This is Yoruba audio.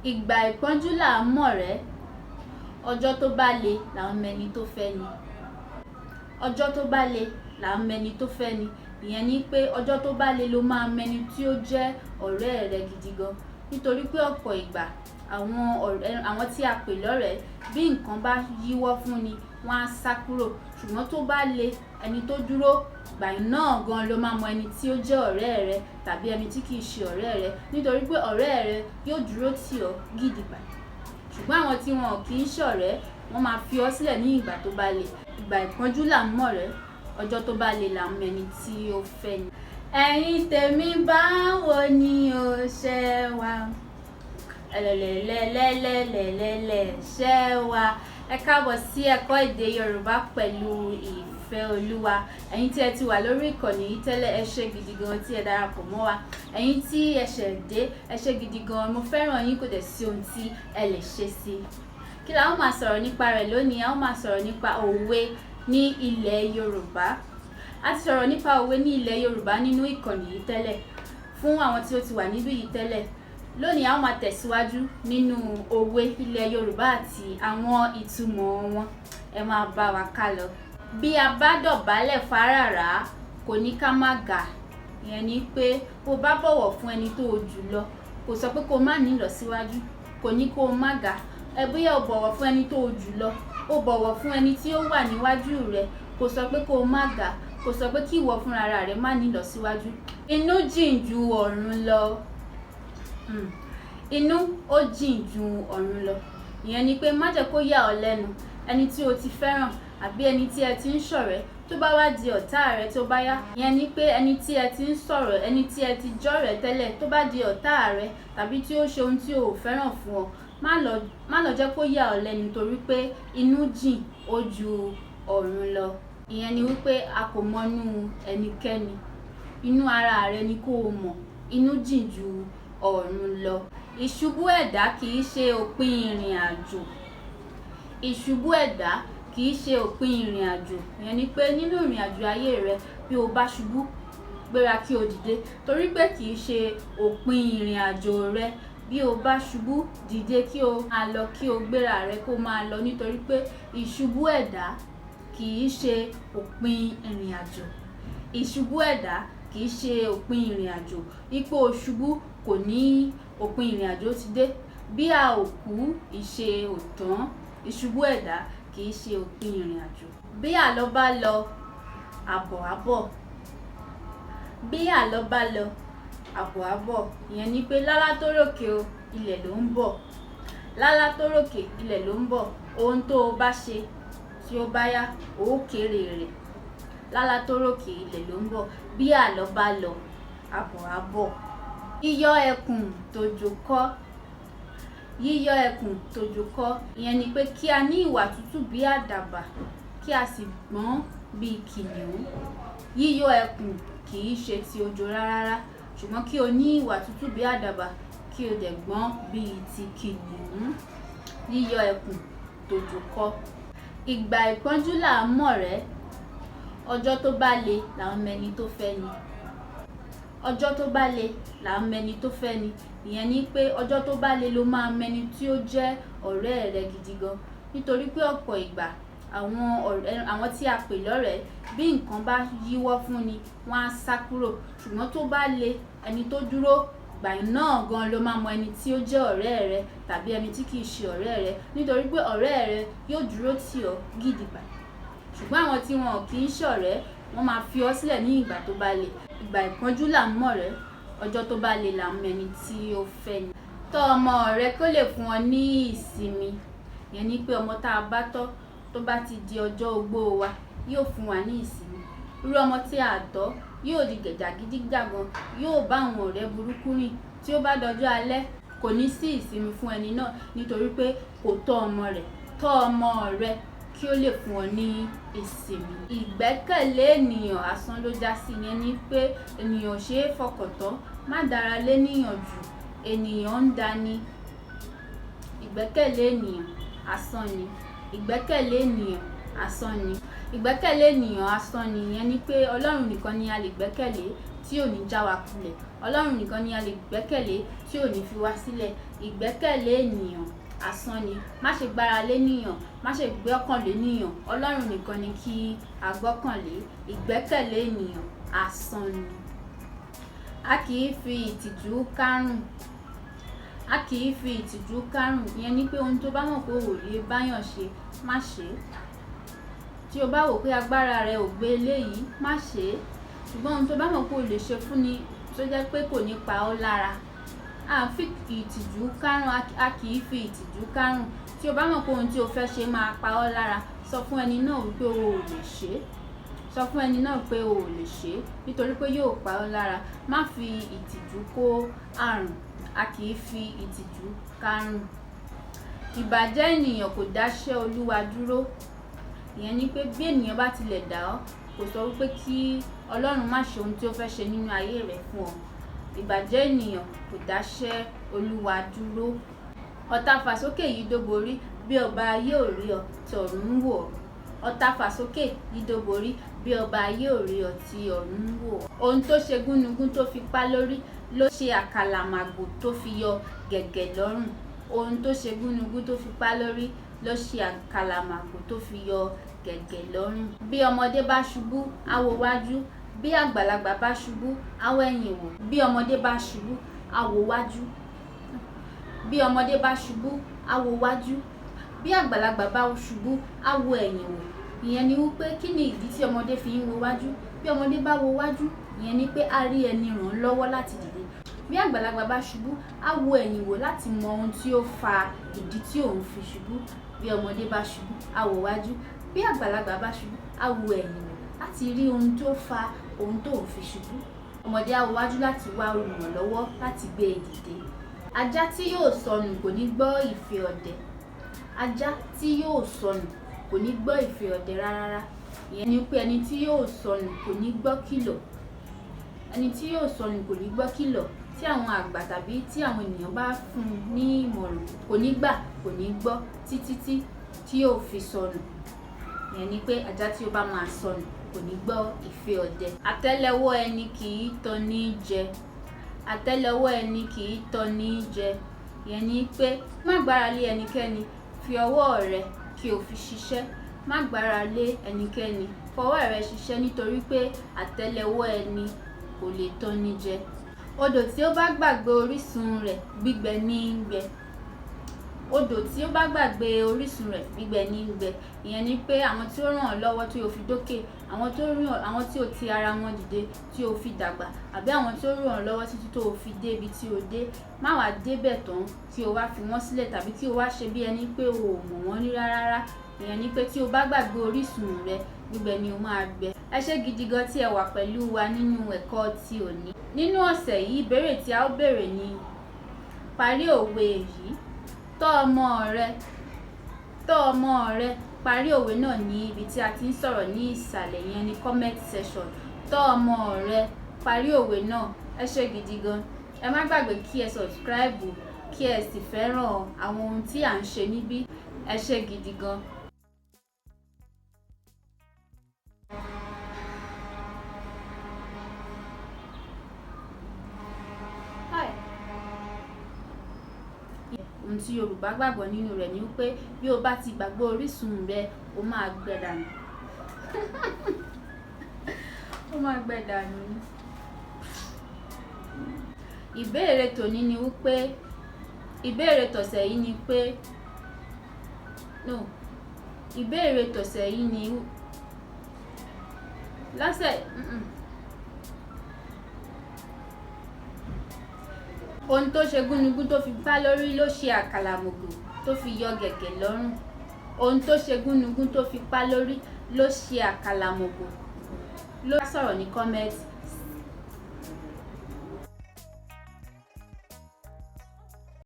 Ìgbà ìpọ́njú là ń mọ̀rẹ́, ọjọ́ tó bá le là ń mẹni tó fẹ́ ni. Ọjọ́ tó bá le là ń mẹni tó fẹ́ ni. Ìyẹn ni pé ọjọ́ tó bá le ló máa mẹni tí ó jẹ́ ọ̀rẹ́ rẹ gidi gan. Nítorí pé ọ̀pọ̀ ìgbà àwọn tí a pè lọ́rẹ̀ẹ́ bí nǹkan bá yíwọ́ fún ni wọ́n á sá kúrò. Ṣùgbọ́n tó bá le, ẹni tó dúró gbà náà gan ló máa mọ ẹni tí ó jẹ́ ọ̀rẹ́ rẹ tàbí ẹni tí kìí ṣe ọ̀rẹ́ rẹ. Nítorí pé ọ̀rẹ́ rẹ yóò dúró tì ọ́ gidigba. Ṣùgbọ́n àwọn tí wọn kì í ṣọ̀rẹ́, wọ́n máa fi ọ́ sílẹ̀ ní ìgbà tó bá le. Ìgbà ìpọ́njú là ń mọ̀rẹ́, ọjọ́ tó bá le là ń mẹni tí ó fẹ́ ni. Ẹ̀yin tèmi báwo ni o ṣe wà? Ẹlẹ́lẹ́lẹ́lẹ́lẹ́lẹ́lẹ́ ṣe wà. Ẹ káàbọ̀ sí ẹ̀kọ́ èdè Yorùbá pẹ̀lú ìfẹ́ Olúwa. Ẹ̀yin tí ẹ ti wà lórí ìkànnì yìí tẹ́lẹ̀, ẹ ṣé gidi gan tí ẹ darapọ̀ mọ́ wa. Ẹ̀yin tí ẹ ṣẹ̀ dé, ẹ ṣé gidi gan. Mo fẹ́ràn yín, kò dẹ̀ sí ohun tí ẹ lè ṣe sí. Kí la ó máa sọ̀rọ̀ nípa rẹ̀ lónìí? A ó máa sọ̀rọ̀ nípa òwe ní ilẹ̀ Yorùbá. A ti sọ̀rọ̀ nípa òwe ní ilẹ̀ Yorùbá nínú ìkànnì yìí tẹ́lẹ̀. Fún àwọn tí ó ti wà níbí yìí tẹ́lẹ̀, lónìí a ó máa tẹ̀síwájú nínú òwe ilẹ̀ Yorùbá àti àwọn ìtumọ̀ wọn. Ẹ máa bá wa ká lọ. Bí a bá dọ̀bálẹ̀ fáràrá, kò ní ká má gà. Ìyẹn ni pé bó bá bọ̀wọ̀ fún ẹni tó jù lọ, kò sọ pé kó má ní ìlọsíwájú, kò ní kó má gà. Bóyá o bọ̀wọ̀ fún ẹni tó jù lọ, o bọ̀wọ̀ fún ẹni tí ó wà níwájú rẹ, kò sọ pé kó má gà, kò sọ pé kí ìwọ fúnra rẹ má ní ìlọsíwájú. Inú jìn ju ọ̀run lọ. Inú ó jìn ju ọ̀run lọ. Ìyẹn ni pé má jẹ́ kó yà ọ́ lẹ́nu. Ẹni tí o ti fẹ́ràn àbí ẹni tí ẹ ti ń ṣọ̀rẹ́ tó bá wá di ọ̀tá rẹ tó bá yá. Ìyẹn ni pé ẹni tí ẹ ti ń sọ̀rọ̀, ẹni tí ẹ ti jọ́rẹ̀ẹ́ tẹ́lẹ̀ tó bá di ọ̀tá rẹ tàbí tí ó ṣe ohun tí o ò fẹ́ràn fún ọ, má lọ jẹ́ kó yà ọ́ lẹ́nu torí pé inú jìn ó ju ọ̀run lọ. Ìyẹn ni wípé a kò mọnú ẹnikẹ́ni. Inú ara rẹ ni kó o mọ̀. Inú jìn ju ọ̀run lọ. Ìṣubú ẹ̀dá kìí ṣe òpin ìrìn àjò. Ìṣubú ẹ̀dá kìí ṣe òpin ìrìn àjò. Ìyẹn ni pé nínú ìrìn àjò ayé rẹ, bí o bá ṣubú, gbéra kí o dìde. Torí pé kìí ṣe òpin ìrìn àjò rẹ. Bí o bá ṣubú, dìde kí o máa lọ, kí o gbéra rẹ kó máa lọ. Nítorí pé ìṣubú ẹ̀dá kìí ṣe òpin ìrìn àjò. Ìṣubú ẹ̀dá kìí ṣe òpin ìrìn àjò. Ipò ṣubú kò ní òpin ìrìn àjò ti dé. Bí a ò kú, ìṣe ò tán. Ìṣubú ẹ̀dá kìí ṣe òpin ìrìn àjò. Bí àlọ́ bá lọ, àbọ̀ á bọ̀. Bí àlọ́ bá lọ, àbọ̀ á bọ̀. Ìyẹn ni pé lálá tó ròkè o, ilẹ̀ ló ń bọ̀. Lálá tó ròkè, ilẹ̀ ló ń bọ̀. Ohun tó o bá ṣe tí ó bá yá, ó kéré rẹ̀. Lálá tó ròkè, ilẹ̀ ló ń bọ̀. Bí àlọ́ bá lọ, àbọ̀ á bọ̀. Yíyọ ẹkùn tójò kọ́. Yíyọ ẹkùn tójò kọ́. Ìyẹn ni pé kí a ní ìwà tútù bí àdàbà, kí a sì gbọ́n bí kìnìún. Yíyọ ẹkùn kìí ṣe ti òjò rárá, ṣùgbọ́n kí o ní ìwà tútù bí àdàbà, kí o dẹ̀ gbọ́n bí ti kìnìún. Yíyọ ẹkùn tójò kọ́. Ìgbà ìpọ́njú là ń mọ̀rẹ́, ọjọ́ tó bá le là ń mẹni tó fẹ́ ni. Ọjọ́ tó bá le là ń mẹni tó fẹ́ ni. Ìyẹn ni pé ọjọ́ tó bá le ló máa mẹni tí ó jẹ́ ọ̀rẹ́ rẹ gidi gan. Nítorí pé ọ̀pọ̀ ìgbà àwọn tí a pè lọ́rẹ̀ẹ́ bí nǹkan bá yíwọ́ fún ni wọ́n á sá kúrò. Ṣùgbọ́n tó bá le, ẹni tó dúró gbà náà gan ló máa mọ ẹni tí ó jẹ́ ọ̀rẹ́ rẹ tàbí ẹni tí kìí ṣe ọ̀rẹ́ rẹ. Nítorí pé ọ̀rẹ́ rẹ yóò dúró tì ọ́ gidigba. Ṣùgbọ́n àwọn tí wọn kì í ṣọ̀rẹ́, wọ́n máa fi ọ́ sílẹ̀ ní ìgbà tó bá le. Ìgbà ìpọ́njú là ń mọ̀rẹ́, ọjọ́ tó bá le là ń mẹni tí ó fẹ́ ni. Tọ́ ọmọ rẹ kó lè fún ọ ní ìsinmi. Ìyẹn ni pé ọmọ tá a bá tọ́ tó bá ti di ọjọ́ ogbó wa, yóò fún wa ní ìsinmi. Irú ọmọ tí a tọ́ yóò di gẹ̀jàgídíjàgan, yóò bá àwọn ọ̀rẹ́ burúkú rìn. Tí ó bá dọjọ́ alẹ́, kò ní sí ìsinmi fún ẹni náà nítorí pé kò tọ́ ọmọ rẹ̀. Tọ́ ọmọ rẹ kí ó lè fún ọ ní ìsinmi. Ìgbẹ́kẹ̀lé ènìyàn asán ló já sí. Ìyẹn ni pé ènìyàn ṣe é fọkàn tán. Má dára lé níyàn jù. Ènìyàn ń dani. Ìgbẹ́kẹ̀lé ènìyàn asán ni. Ìgbẹ́kẹ̀lé ènìyàn asán ni. Ìgbẹ́kẹ̀lé ènìyàn asán ni. Ìyẹn ni pé Ọlọ́run nìkan ni a lè gbẹ́kẹ̀lé. tí ò ní já wa kulẹ̀. Ọlọ́run nìkan ni a lè gbẹ́kẹ̀lé tí ò ní fi wá sílẹ̀. Ìgbẹ́kẹ̀lé ènìyàn asán ni. Má ṣe gbára lé ènìyàn, má ṣe gbọ́kànlé ènìyàn. Ọlọ́run nìkan ni kí a gbọ́kànlé. Ìgbẹ́kẹ̀lé ènìyàn asán ni. A kì í fi ìtìjú kárùn. A kì í fi ìtìjú kárùn. Ìyẹn ni pé ohun tó bá mọ̀ pé ò lè báyàn ṣe, má ṣe é. Tí o bá wò pé agbára rẹ ò gbé eléyìí, má ṣe é. Ṣùgbọ́n ohun tó bá mọ̀ pé o lè ṣe fún ni tó jẹ́ pé kò ní pa ọ́ lára. A fi ìtìjú kárùn. A kì í fi ìtìjú kárùn. Tí o bá mọ̀ pé ohun tí o fẹ́ ṣe máa pa ọ́ lára, sọ fún ẹni náà wípé o ò lè ṣe é. Sọ fún ẹni náà pé o ò lè ṣe é nítorí pé yóò pa ọ́ lára. Má fi ìtìjú kó àrùn. A kì í fi ìtìjú kárùn. Ìbàjẹ́ ènìyàn kò dáṣẹ́ Olúwa dúró. Ìyẹn ni pé bí ènìyàn bá tilẹ̀ dá ọ́, kò sọ wípé kí Ọlọ́run má ṣe ohun tí ó fẹ́ ṣe nínú ayé rẹ fún ọ. Ìbàjẹ́ ènìyàn kò dáṣẹ́ Olúwa dúró. Ọ̀tá fàsókè yìí dóborí, bí ọba ayé ò rí ọ, tí ọ̀run ń wò ọ́. Ọ̀tá fàsókè yìí dóborí, bí ọba ayé ò rí ọ, tí ọ̀run ń wò ọ́. Ohun tó ṣe gúnugún tó fi pá lórí ló ṣe àkàlàmàgbò tó fi yọ gẹ̀gẹ̀ lọ́rùn. Ohun tó ṣe gúnugún tó fi pá lórí ló ṣe àkàlàmàgbò tó fi yọ gẹ̀gẹ̀ lọ́rùn. Bí ọmọdé bá ṣubú, á wo wájú. Bí àgbàlagbà bá ṣubú, á wò ẹ̀yìn wò. Bí ọmọdé bá ṣubú, á wo wájú. Bí ọmọdé bá ṣubú, á wo wájú. Bí àgbàlagbà bá ṣubú, á wo ẹ̀yìn wò. Ìyẹn ni wípé kí ni ìdí tí ọmọdé fi ń wo wájú? Bí ọmọdé bá wo wájú, ìyẹn ni pé a rí ẹni ràn án lọ́wọ́ láti dìde. Bí àgbàlagbà bá ṣubú, á wo ẹ̀yìn wò láti mọ ohun tí ó fa ìdí tí òun fi ṣubú. Bí ọmọdé bá ṣubú, á wo wájú. Bí àgbàlagbà bá ṣubú, á wo ẹ̀yìn wò láti rí ohun tó fa ohun tó òun fi ṣubú. Ọmọdé á wo wájú láti wá olùrànlọ́wọ́ láti gbé e dìde. Ajá tí yóò sọnù kò ní gbọ́ ìfẹ́ ọdẹ. Ajá tí yóò sọnù kò ní gbọ́ ìfẹ́ ọdẹ rárá. Ìyẹn ni pé ẹni tí yóò sọnù kò ní gbọ́ kìlọ̀. Ẹni tí yóò sọnù kò ní gbọ́ kìlọ̀. Tí àwọn àgbà tàbí tí àwọn ènìyàn bá fún un ní ìmọ̀ràn, kò ní gbà, kò ní gbọ́ títí tí yóò fi sọnù. Ìyẹn ni pé ajá tí ó bá máa sọnù kò ní gbọ́ ìfẹ́ ọdẹ. Àtẹ́lẹwọ́ ẹni kì í tọ́ ní jẹ. Àtẹ́lẹwọ́ ẹni kì í tọ́ ní jẹ. Ìyẹn ni pé má gbára lé ẹnikẹ́ni, fi ọwọ́ rẹ kí o fi ṣiṣẹ́. Má gbára lé ẹnikẹ́ni, fọwọ́ rẹ ṣiṣẹ́ nítorí pé àtẹ́lẹwọ́ ẹni kò lè tọ́ ní jẹ. Odò tí ó bá gbàgbé orísun rẹ̀, gbígbẹ ní í gbẹ. Odò tí ó bá gbàgbé orísun rẹ̀, gbígbẹ ní í gbẹ. Ìyẹn ni pé àwọn tí ó ràn ọ́ lọ́wọ́ tí o fi dókè, àwọn tí o ti ara wọn dìde tí o fi dàgbà, àbí àwọn tí ó ràn ọ́ lọ́wọ́ títí tó o fi dé ibi tí o dé. Má wá débẹ̀ tán kí o wá fi wọ́n sílẹ̀ tàbí kí o wá ṣe bí ẹni pé o ò mọ̀ wọ́n rí rárá. Ìyẹn ni pé tí o bá gbàgbé orísun rẹ, gbígbẹ ni o máa gbẹ. Ẹ ṣé gidi gan tí ẹ wà pẹ̀lú wa nínú ẹ̀kọ́ ti òní. Nínú ọ̀sẹ̀ yìí, ìbéèrè tí a ó béèrè ni parí òwe yìí. Tọ́ ọmọ rẹ. Tọ́ ọmọ rẹ. Parí òwe náà ní ibi tí a ti ń sọ̀rọ̀ ní ìsàlẹ̀, yẹn ní comment section. Tọ́ ọmọ rẹ. Parí òwe náà. Ẹ ṣé gidi gan. Ẹ má gbàgbé kí ẹ subscribe, kí ẹ sì fẹ́ràn àwọn ohun tí à ń ṣe níbí. Ẹ ṣé gidi gan. Ohun tí Yorùbá gbàgbọ́ nínú rẹ̀ ni wípé bí o bá ti gbàgbé orísun rẹ, o máa gbẹ dànù. Ó máa gbẹ dànù. Ìbéèrè tòní ni wípé ìbéèrè tọ̀sẹ̀ yìí ni pé ìbéèrè tọ̀sẹ̀ yìí ni ohun tó ṣe gúnugún tó fi pá lórí ló ṣe àkàlàmàgbò tó fi yọ gẹ̀gẹ̀ lọ́rùn. Ohun tó ṣe gúnugún tó fi pá lórí ló ṣe àkàlàmàgbò. Ló sọ̀rọ̀ ní comment